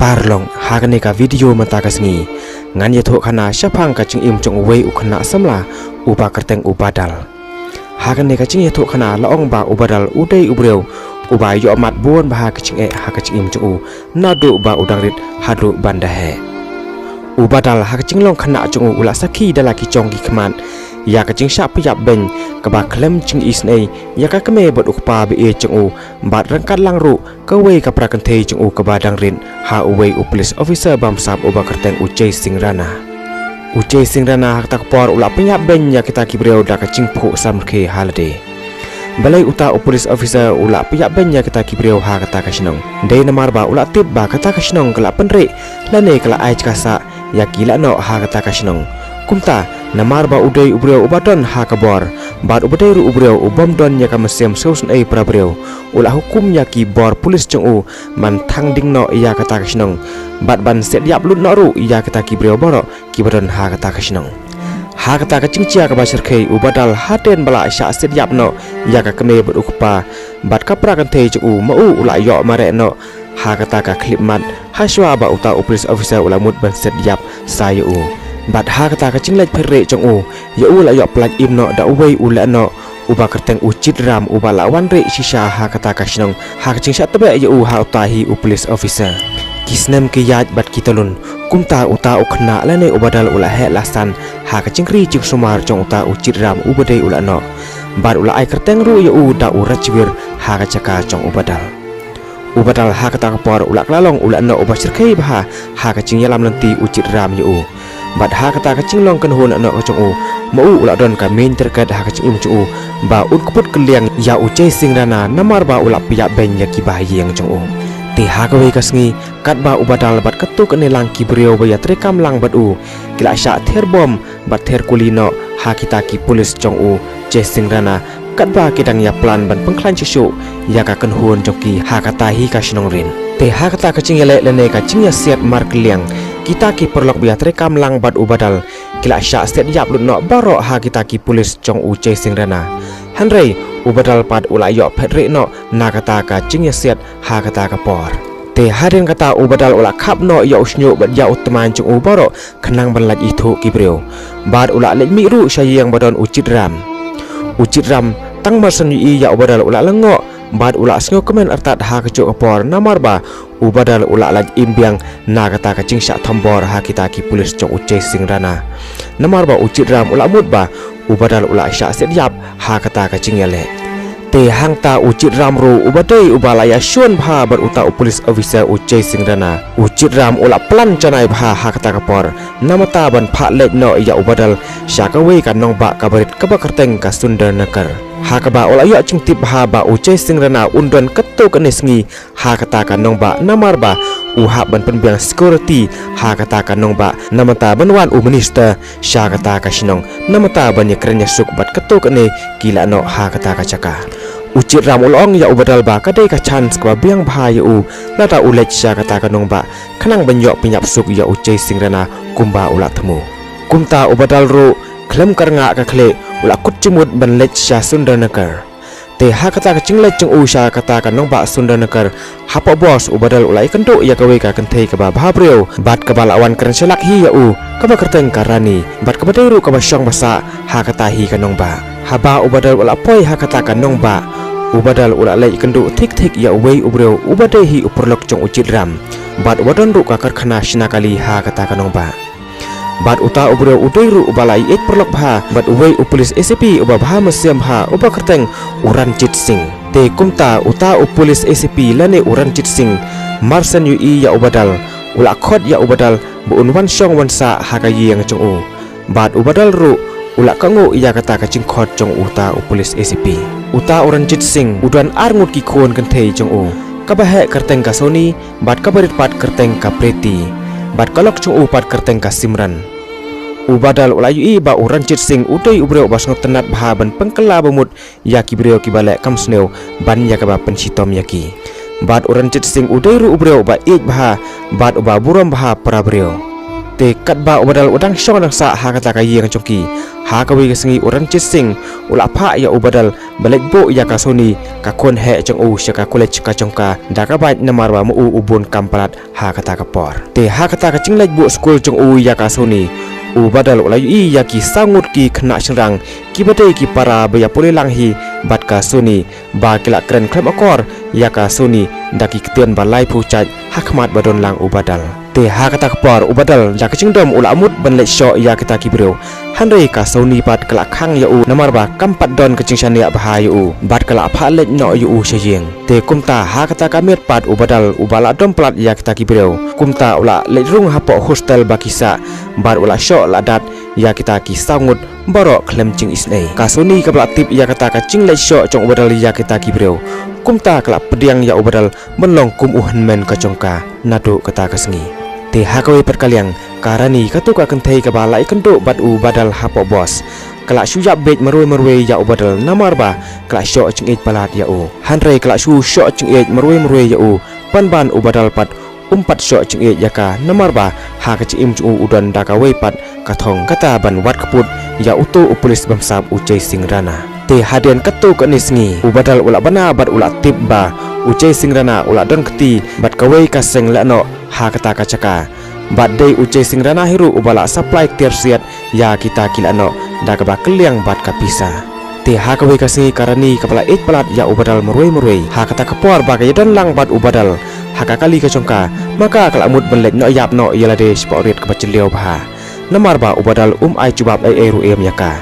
parlong hakane ka video matagasngi ngan ye tho khana shapang ka ching im chong wei ukhna samla uba kerteng ubadal hakane ka ching ye tho khana laong ba ubadal udei ubreu uba yo mat bon ba ka ching e ha ka ching im chong u nadu ba udang rit hadu banda he ubadal ha ka ching long khana chong ula sakhi dala ki chong ki khman ya ka ching sha pya ben ka ba klem ching isnei ya ka kame bot ukpa be e chong u bat rangkat lang ru ka wei ka prakan thei chong u ka ba dang rin ha wei u police officer bam sap uba kerteng Ucai Singrana hak tak por ula penya ben ya kita ki breu da ka ching phu sam khe halade balai uta u police officer ula penya ben ya kita ki breu ha kata ka shnong dei namar ba ula tip ba kata ka shnong kala penre lane kala ai kasa ya kila no ha kata ka shnong kumta namar ba udai ubreu ubadon ha kabor bat ubadai ru ubreu ubom don ya ka mesem seusun ei prabreu ula hukum ya ki bor polis chong u man thang ding no ya kata kasnong bat ban set yap lut no ru ya kata ki breu boro ki badon ha kata kasnong ha kata ka chingchia ka basir khei ubadal haten bala sha set yap no ya ka kame bot ukpa bat ka pra kan thei chong u ma u ula yo mare no ha kata ka klip mat haswa ba uta police officer ula mut ban set yap sayu u bat ha kata ka chinglai phre chong u ya u la yo plak im no da wei u la no uba kerteng Ucit Ram uba lawan re shisha ha kata ka shnong ha ka chingsha tabe ya u ha utahi u police officer kisnem ke yat bat kitalun kumta uta ukhna lane ubadal ula he lasan ha ka chingri ching sumar chong uta Ucit Ram ubadei ula no bat ula ai kerteng ru ya u da u rachwir ha ka chaka chong ubadal ha kata ka por ula klalong ula no uba sirkhei ba ha ka ching yalam nanti Ucit Ram ya u bat ha kata ka chinglong kan hon no chong u mau ula don ka main terkait ha ka ching im chong u ba un kuput keliang ya Ucai Singrana namar ba ula pya ben ya ki ba yeng chong u ti ha ka wei kasngi kat ba ubadal bat ketuk ne lang ki breu ba ya trekam lang bat u kila sha ther bom bat ther kulino ha kita ki polis chong u Ucai Singrana kat ba kidang ya plan ban pengklan chisu ya ka kan hon joki ha kata hi ka shnong rin te ha kata ka ching yele lene ka ching ya set mar keliang kita ki perlok biat rekam lang bat ubadal kila sya set yap lut no baro ha kita ki polis chong Ucai Singrana hanrei ubadal pad ula yo phedre no na kata ka ching ya set ha kata ka por te haden kata ubadal ula khap no yo usnyo bat ya utman chong u baro khnang ban laj ithu ki breu bat ula lej mi ru sayang badon Ucit Ram tang marsan yi ya ubadal ula lengo bat ula sngo komen artat ha kecuk kapor namar ba ubadal ula laj imbiang na kata ka chingsha thambor ha kita ki polis chong Ucai Singrana namar ba Ucit Ram ula mut ba ubadal ula sya set yap ha kata ka chingyale te hangta Ucit Ram ru ubadai ubala ya shon bha bar uta police officer Ucai Singrana Ucit Ram ula plan chanai bha ha kata kapor namata ban pha lej no ya ubadal sya ka wei kan nong ba kabarit ka ba kerteng ka Sundarnagar ha ka ba ula yo chingtip ha ba Ucai Singrana undon ketu kenesngi ha kata ka nong ba namar ba uha ban penbiang security ha kata ka nong ba namata banwan u minister sya kata ka shnong namata ban ya krenya suk bat ketu kene kila no ha kata ka chaka Ucit Ram ulong ya ubadal ba kadai ka chance ka biang bha ya u lata ulech sya kata ka nong ba khanang ban yo pinyap suk ya Ucai Singrana kumba ula themu kumta ubadal ru klem karnga ka khle ula kutchimut ban lech sya Sundarnagar te ha kata ka chinglech chung u sya kata ka nong ba Sundarnagar hapa bos ubadal ulai kentu ya ka wei ka kenthei ka ba bha breu bat ka balawan keren selak hi ya u ka ba kerteng karani bat ka badai ru ka ba syong basa ha kata hi ka nong ba haba ubadal ula poi ha kata ka nong ba ubadal ula lei kendu thik ya wei ubreu ubadai hi uperlok chung Ucit Ram bat wadon ru ka karkhana sinakali ha kata ka nong ba bat uta ubreu udai ru ubalai ek perlok bha bat wei u police ACP uba bha mesem bha uba kerteng Uranjit Singh te kumta uta u police ACP lane Uranjit Singh marsan yu i ya ubadal ula khot ya ubadal bu unwan syong wansa ha ka yeng chung u bat ubadal ru ula kangu ya kata ka ching khot chung uta u police ACP uta Uranjit Singh udan arngut ki khon kan thei chung u ka ba he kerteng ka Sony bat ka barit pat kerteng ka Preti bat kalok chung u pat kerteng ka Simran ubadal ula yu i ba Uranjit Singh udai ubreu ba sngot tenat bha ban pengkela bemut ya ki breu ki balek kam sneu ban ya ka ba pensitom ya ki bat Uranjit Singh udai ru ubreu ba ik bha bat uba buram bha pra breu te kat ba ubadal udang syong dang sa ha kata ka yeng chongki ha ka wi ka sengi uran chit sing ula pha ya ubadal balik bo ya ka soni ka kon he chong u sha ka college ka chongka da ka bai namar ba mu ubun kampalat ha kata ka por te ha kata ka chinglek bo school chong u ya ka soni ubadal ula yi ya ki sangut ki khna shrang ki bate ki para ba ya pole lang hi bat ka soni ba kila kren krem akor ya ka soni da ki ktien ba lai phu chaj hakmat badon lang ubadal te ha kata kapor ubadal ja kaching dom ula amut ban le sho ya kita kibreu handai ka soni pat kala khang ya u namar ba kampat don kaching shania bah ya u bat kala pha le no yu u shejeng te kumta ha kata kamet pat ubadal ubala dom plat ya kita kibreu kumta ula le rung hapo hostel bakisa bar ula sho la dat ya kita ki sangut borok klem ching isnei ka soni ka plat tip ya kata kaching le sho chong ubadal ya kita kibreu kumta kala pediang ya ubadal menlong kum uhan men ka chongka nadu kata kasengi te hakawe pat kaliang karani katuk akan thei ka balai kendo bat u badal hapo bos kala shu yap bet marwe ya u badal namar ba kala sho ching ej palat ya u hanre kala shu sho ching ej marwe ya u ban u badal pat umpat sho ching ej yaka namar ba ha ka chim chu udan da ka we pat ka thong kata ban wat kaput ya utu u polis bamsap u chei singrana te hadian katuk anisngi u badal ula bana bat ula tip ba u chei singrana ula don kti bat ka we ka seng la no ha kata kacaka bat dei ucai singrana hiru ubala supply tersiat ya kita kilano da ka bakliang bat kapisa te ha ka we kasi karani kapala ej palat ya ubadal merwe ha kata kapor ba ka yadan lang bat ubadal ha ka kali ka chongka maka kalamut benlek no yap no yalade sporit ka bachelio ba namar ba ubadal ai cubab ai ru em yaka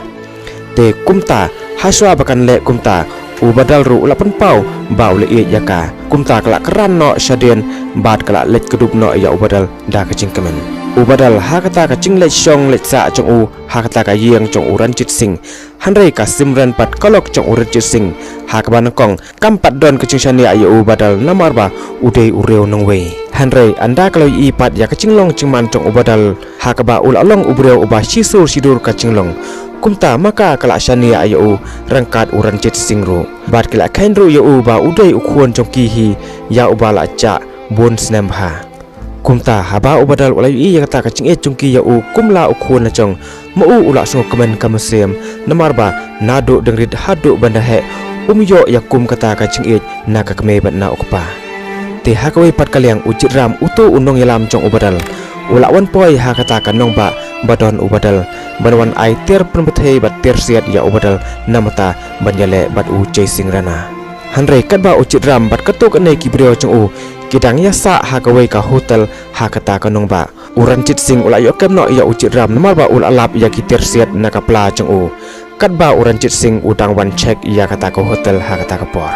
te kumta haswa bakan le kumta ubadal ru ula penpau bau le ie yaka kumta kala keran no syadien bat kala let kedup no ya ubadal da kacing kemen ubadal ha kata kacing let syong let sa chong u ha kata ka yeng chong uran chit sing hanrei ka simran pat kolok chong uran chit sing ha ka ban kong kampat don kacing shania ya ubadal namar ba udei ureu nong we hanrei anda kalau i pat ya kacing long cingman chong ubadal ha ka ba ul along ubreu uba sisur sidur kacing long kumta maka kala shania ayu rangkat uran chit singru bat kala kainru yu ba udai ukuan chongki hi ya ubala cha bon snembha kumta haba ubadal ulai i ya kata kacing e chongki ya kumla ukuan la chong mau ula so kemen kamsem namar ba nado dengrit hadu banda he yo ya kum kata kacing e naka keme bat na ukpa te hakawe pat kaliang ujit ram utu unong yalam chong ubadal ula wan poi ha kata kanong ba badon ubadal banwan ai ter penbethei bat ter siat ya ubadal namata banyale bat u chei singrana hanrei kat ba ucit ram bat katuk ane kibreo chung u kidang ya sa ha ka we ka hotel ha kata kanong ba uran chit sing ula yo kem no ya ucit ram namar ba ul alap ya ki ter siat na ka pla chung u kat ba uran chit sing udang wan check ya kata ka hotel ha kata ka por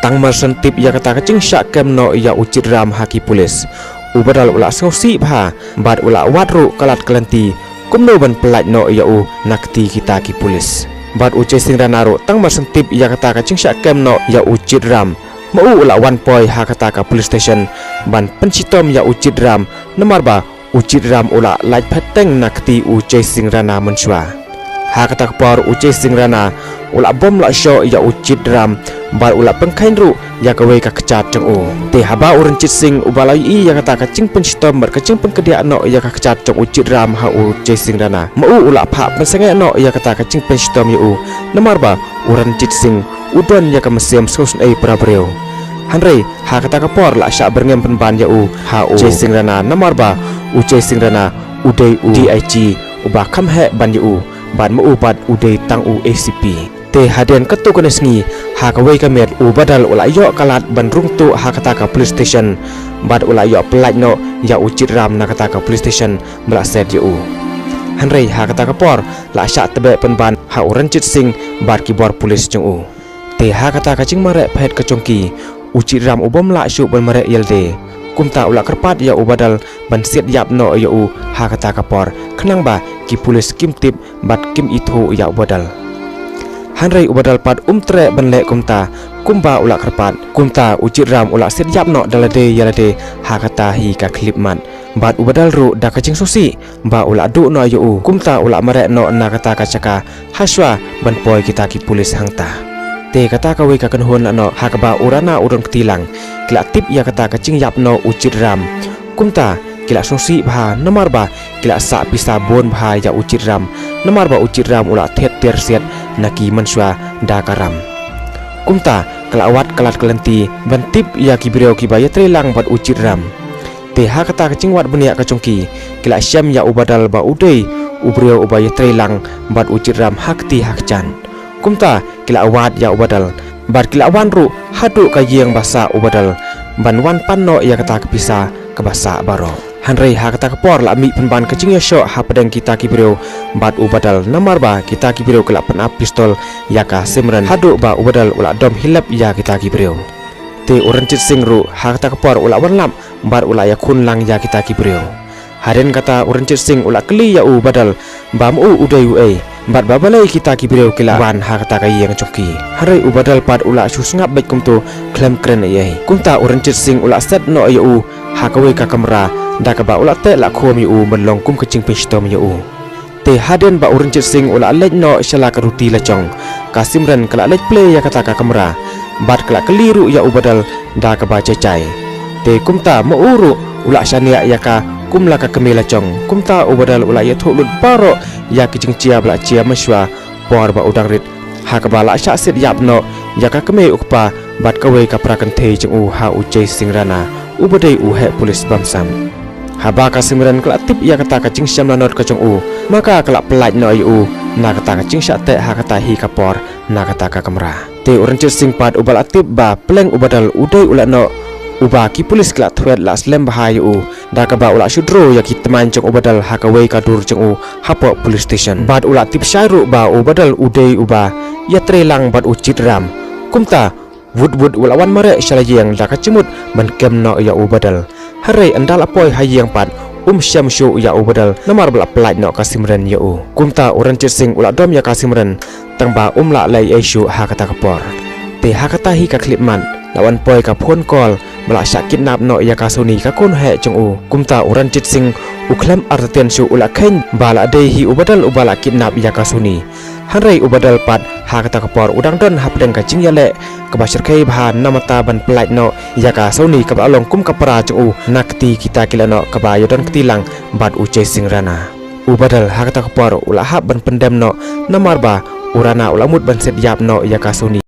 tang mar sentip ya kata ka ching sha kem no ya ucit ram ha ki polis ubadal ula sausi bha bat ula watru kalat kelanti kumno ban pelaj no ya u nakti kita ki polis bat ucai singrana ro tang mar sentip ya kata ka chingsha kem no ya ucit ram mau ula wan poi ha kata ka police station ban pensitom ya ucit ram namar ba ucit ram ula laj phateng nakti ucai singrana menswa ha kata por ucai singrana ula bom la sho ya ucit ram bar ula pengkain ru ya kawe ka kecat ceng u te haba uran chit sing ubalai i ya kata kacing penstom bar kacing pengkedia no ya ka kecat ceng ucit ram ha u chasing dana mau ula pha pensengai no ya kata kacing penstom ya u namar ba uran chit sing udon ya ka mesem sos ai prabreu hanrei ha kata ka por la sya berngem penban ya u ha u chasing dana namar ba u chasing dana udai u dig uba kam he ban ya u ban mau pat udai tang u acp te hadian ketu kena sengi ha ka wei kamet u badal ula yo kalat ban rung tu ha kata ka police station bad ula yo pelaj no ya ucit ram na kata ka police station bla set yu hanrei ha kata ka por la sya tebe penban ha uran chit sing bad ki bor police chung u te ha kata ka ching mare phet ka chongki ucit ram ubom la syu ban mare yelde kumta ula kerpat ya u badal ban siat yap no ya u ha kata ka por kenang ba ki police kim tip bad kim itu ya u badal hanrei ubadal pat tre banle kumta kumba ula kerpat kumta ucit ram ula sit yap no dalade yalade ha kata hi ka klip mat bat ubadal ru da kacing susi ba ula du no ayu kumta ula mare no na kata kacaka haswa ban poi kita ki polis hangta te kata ka we ka kan hon no ha ka ba urana urun ketilang kila tip ya kata kacing yap no ucit ram kumta kila songsi bha namar ba kila sa pisa bon bha ya ucit ram namar ba ucit ram ula thet ter set naki manswa da karam kumta kala awat kalat kalenti bantip ya kibreu ki ba ya trelang bat ucit ram te ha kata kacingwat benia kacongki kila syam ya ubadal ba udei ubreu ubaya trelang bat ucit ram hakti hakcan kumta kila awat ya ubadal bat kila awan ru hadu kayeng basa ubadal banwan panno ya kata kepisa ke basa baro hanrei ha kata kepor la mi penban kecing ya syok ha pedang kita kibreu bat ubadal namar ba kita kibreu kela penap pistol ya ka simran hadu ba ubadal ula dom hilap ya kita kibreu te urancit singru ha kata kepor ula wanlam bat ula ya kun lang ya kita kibreu haren kata urancit sing ula keli ya ubadal bam udai uai bat babalai kita kibreu kila wan ha kata kai yang coki hari ubadal pat ula susngap baik kumtu klem keren ai kumta urancit sing ula set no ya ha kawe ka kamera da ka ba ula te la khom yu menlong kum kecing pistom yu te haden ba urancit sing ula lej no shala ka ruti la chong kasimran kala lej play ya kata ka kamera bat kala keliru ya ubadal da ka ba cecai te kumta mo uru ula syania ya ka kumla ka kemela chong kumta ubadal ula ya thulut paro ya kicing cia bla cia maswa por ba udang rit ha ka bala sya sit yap no ya ka keme ukpa bat kawe ka prakan the chung ha ucai singrana ubadai he polis bamsam haba ka simran kala tip ya kata ka cing syam lanot ka chung maka kala pelaj no yu na kata ka cing sya te ha kata hi ka por na kata ka kamera te urancit sing pat ubal atip ba pleng ubadal udai ulano uba ki polis kala thwet la slem bahayu da ka ba ula shudro ya ki teman chung ubadal ha ka wei ka dur chung hapo police station bad ula tip syairu ba ubadal udei uba ya trelang bad ucit ram kumta wud ulawan mare shalayeng da ka cimut ban kem no ya ubadal hare andal apoi hayeng pat syam shu ya ubadal namar bala pelaj no kasimran ya kumta urancit sing ula dom ya kasimran tangba la lai eshu ha kata kapor te ha kata hi ka klipman lawan poi ka phone call bala syakit nap no ya kasuni ka kon he chung kumta urancit sing uklam arten shu ula khen bala dei hi ubadal ubala kidnap ya kasuni hanrei ubadal pat ha kata kapor udang don hapdeng ka cing yale ka basir kai bahan namata ban pelaj no ya kasuni ka along kum kapara chung nakti kita kilano ka ba yodon ketilang bat ucai singrana ubadal ha kata kapor ula hap ban pendem no namar ba urana ulamut ban set yap no ya kasuni